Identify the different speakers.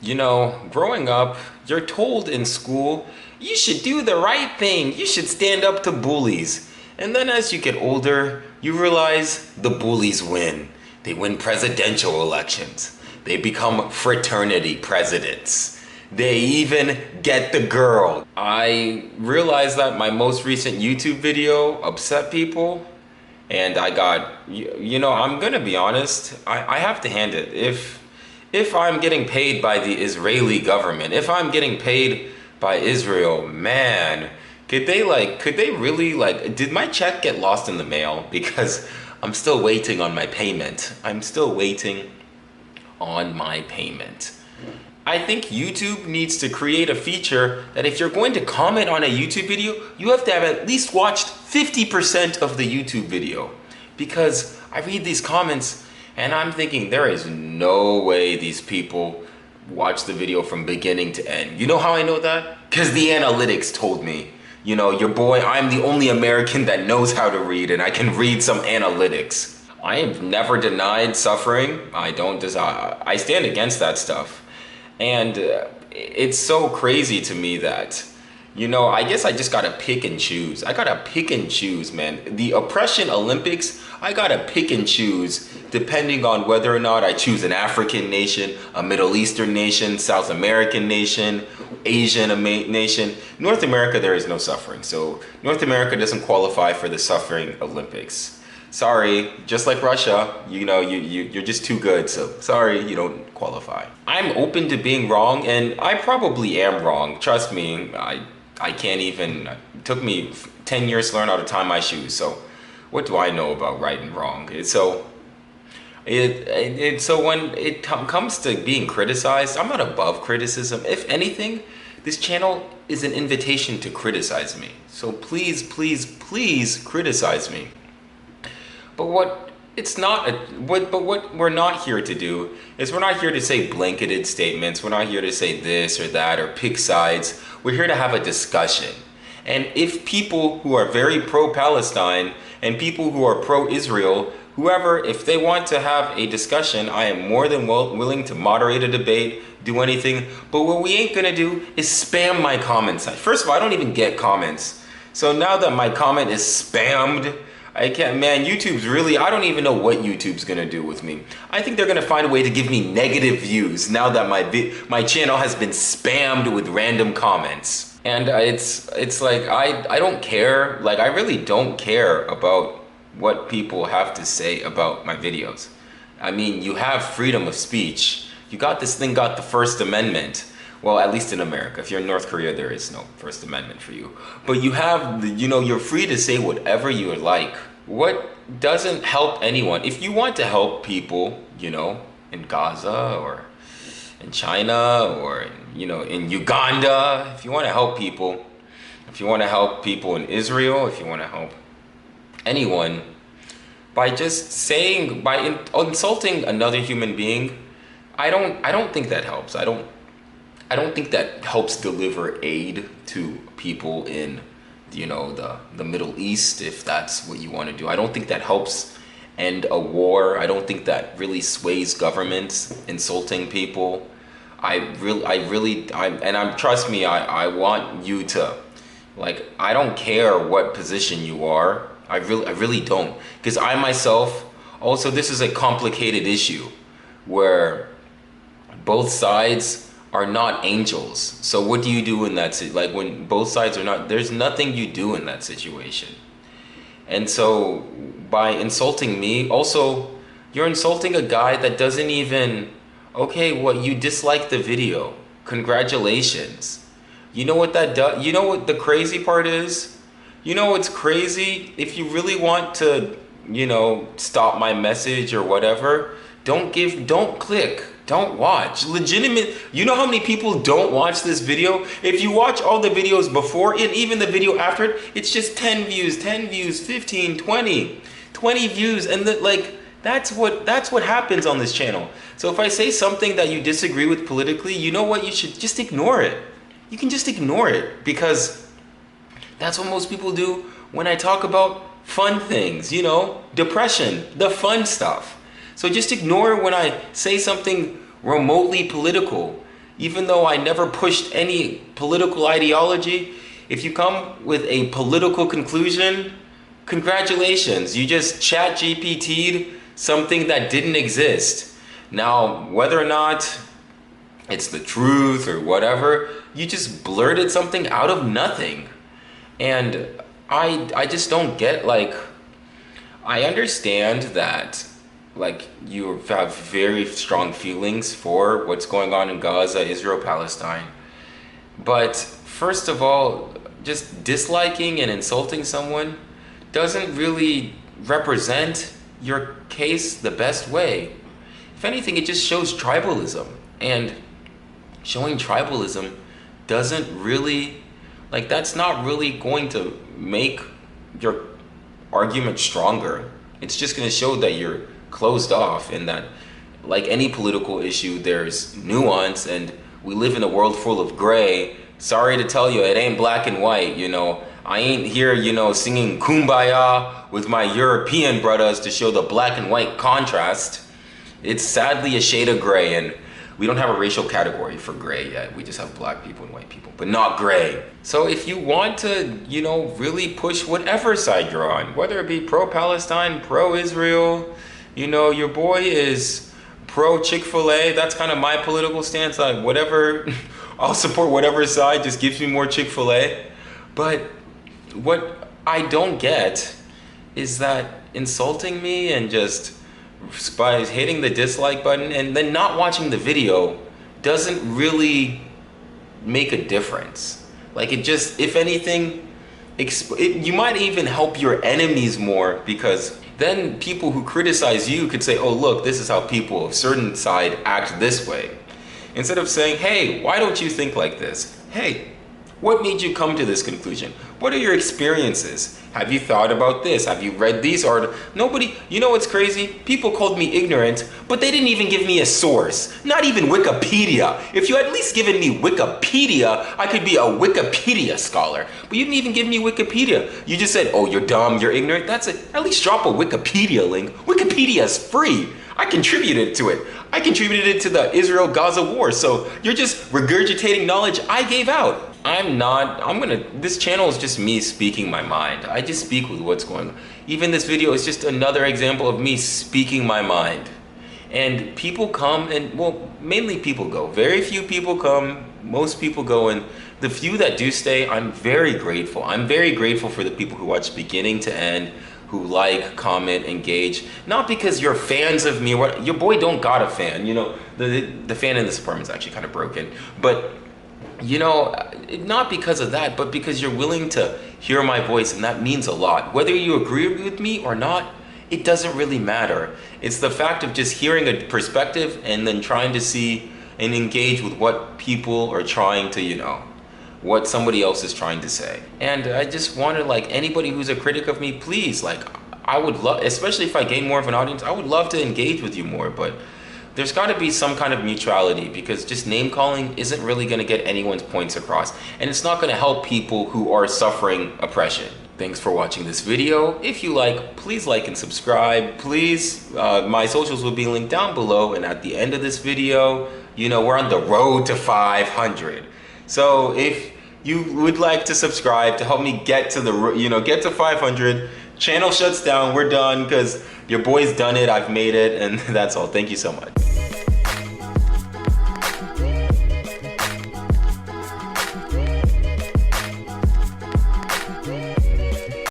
Speaker 1: You know, growing up, you're told in school, you should do the right thing, you should stand up to bullies. And then as you get older, you realize the bullies win. They win presidential elections. They become fraternity presidents. They even get the girl. I realized that my most recent YouTube video upset people, and I got, I'm gonna be honest, I have to hand it. If I'm getting paid by the Israeli government, if I'm getting paid by Israel, man, could they really did my check get lost in the mail? Because I'm still waiting on my payment. I'm still waiting on my payment. I think YouTube needs to create a feature that if you're going to comment on a YouTube video, you have to have at least watched 50% of the YouTube video. Because I read these comments and I'm thinking there is no way these people watch the video from beginning to end. You know how I know that? Because the analytics told me. You know, your boy, I'm the only American that knows how to read, and I can read some analytics. I have never denied suffering. I stand against that stuff. And it's so crazy to me that, I guess I just gotta pick and choose. I gotta pick and choose, man. The oppression Olympics, I gotta pick and choose depending on whether or not I choose an African nation, a Middle Eastern nation, South American nation, nation. North America, there is no suffering. So North America doesn't qualify for the suffering Olympics. Sorry, just like Russia, you're just too good, so sorry, you don't qualify. I'm open to being wrong, and I probably am wrong. Trust me, I can't even, it took me 10 years to learn how to tie my shoes, so what do I know about right and wrong? So when it comes to being criticized, I'm not above criticism. If anything, this channel is an invitation to criticize me. So please, please, please criticize me. But what we're not here to do is we're not here to say blanketed statements. We're not here to say this or that or pick sides. We're here to have a discussion. And if people who are very pro-Palestine and people who are pro-Israel, whoever, if they want to have a discussion, I am more than willing to moderate a debate, do anything. But what we ain't gonna do is spam my comments. First of all, I don't even get comments. So now that my comment is spammed, I can't, man, YouTube's really, I don't even know what YouTube's gonna do with me. I think they're gonna find a way to give me negative views now that my channel has been spammed with random comments. And it's like, I don't care, I really don't care about what people have to say about my videos. I mean, you have freedom of speech. You got this thing, got the First Amendment. Well, at least in America. If you're in North Korea, there is no First Amendment for you. But you have, you're free to say whatever you would like. What doesn't help anyone? If you want to help people, in Gaza or in China or, in Uganda, if you want to help people, if you want to help people in Israel, if you want to help anyone, by just saying, by insulting another human being, I don't think that helps. I don't think that helps deliver aid to people in, the Middle East, if that's what you want to do. I don't think that helps end a war. I don't think that really sways governments, insulting people. Trust me, I want you to, I don't care what position you are. I really don't. Because I myself, also, this is a complicated issue where both sides are not angels. So what do you do in that when both sides are not, there's nothing you do in that situation. And so by insulting me, also you're insulting a guy that doesn't even, okay, well, you dislike the video. Congratulations. You know what that does? You know what the crazy part is? You know what's crazy? If you really want to, stop my message or whatever, don't click. Don't watch. Legitimate. You know how many people don't watch this video? If you watch all the videos before and even the video after it, it's just 10 views, 15, 20 views. And that's what happens on this channel. So if I say something that you disagree with politically, you know what? You should just ignore it. You can just ignore it because that's what most people do when I talk about fun things, depression, the fun stuff. So just ignore when I say something remotely political. Even though I never pushed any political ideology, if you come with a political conclusion, congratulations, you just chat GPT'd something that didn't exist. Now, whether or not it's the truth or whatever, you just blurted something out of nothing. And I just don't get, like, I understand that, like, you have very strong feelings for what's going on in Gaza, Israel, Palestine. But first of all, just disliking and insulting someone doesn't really represent your case the best way. If anything, it just shows tribalism. And showing tribalism doesn't really, like, that's not really going to make your argument stronger. It's just going to show that you're closed off, and that, like any political issue, there's nuance, and we live in a world full of gray. Sorry to tell you, it ain't black and white, you know. I ain't here, you know, singing Kumbaya with my European brothers to show the black and white contrast. It's sadly a shade of gray, and we don't have a racial category for gray yet. We just have black people and white people, but not gray. So if you want to, you know, really push whatever side you're on, whether it be pro-Palestine, pro-Israel, you know, your boy is pro-Chick-fil-A. That's kind of my political stance. Like, whatever, I'll support whatever side just gives me more Chick-fil-A. But what I don't get is that insulting me and just by hitting the dislike button and then not watching the video doesn't really make a difference. Like, it just, if anything, you might even help your enemies more, because then people who criticize you could say, oh look, this is how people of certain side act this way. Instead of saying, hey, why don't you think like this? Hey, what made you come to this conclusion? What are your experiences? Have you thought about this? Have you read these articles? Nobody, you know what's crazy? People called me ignorant, but they didn't even give me a source. Not even Wikipedia. If you had at least given me Wikipedia, I could be a Wikipedia scholar. But you didn't even give me Wikipedia. You just said, oh, you're dumb, you're ignorant. That's it. At least drop a Wikipedia link. Wikipedia is free. I contributed to it. I contributed to the Israel-Gaza war. So you're just regurgitating knowledge I gave out. This channel is just me speaking my mind. I just speak with what's going on. Even this video is just another example of me speaking my mind. And people come and, well, mainly people go. Very few people come, most people go, and the few that do stay, I'm very grateful. I'm very grateful for the people who watch beginning to end, who like, comment, engage. Not because you're fans of me, your boy don't got a fan, you know. The fan in this apartment is actually kind of broken. But, you know, not because of that, but because you're willing to hear my voice, and that means a lot. Whether you agree with me or not, it doesn't really matter. It's the fact of just hearing a perspective and then trying to see and engage with what people are trying to, you know, what somebody else is trying to say. And I just wanted, like, anybody who's a critic of me, please, like, I would love, especially if I gain more of an audience, I would love to engage with you more, but there's got to be some kind of mutuality, because just name calling isn't really going to get anyone's points across, and it's not going to help people who are suffering oppression. Thanks for watching this video. If you like, please like and subscribe. Please, my socials will be linked down below, and at the end of this video, you know, we're on the road to 500. So if you would like to subscribe to help me get to the, you know, get to 500, channel shuts down, we're done, because your boy's done it, I've made it, and that's all. Thank you so much.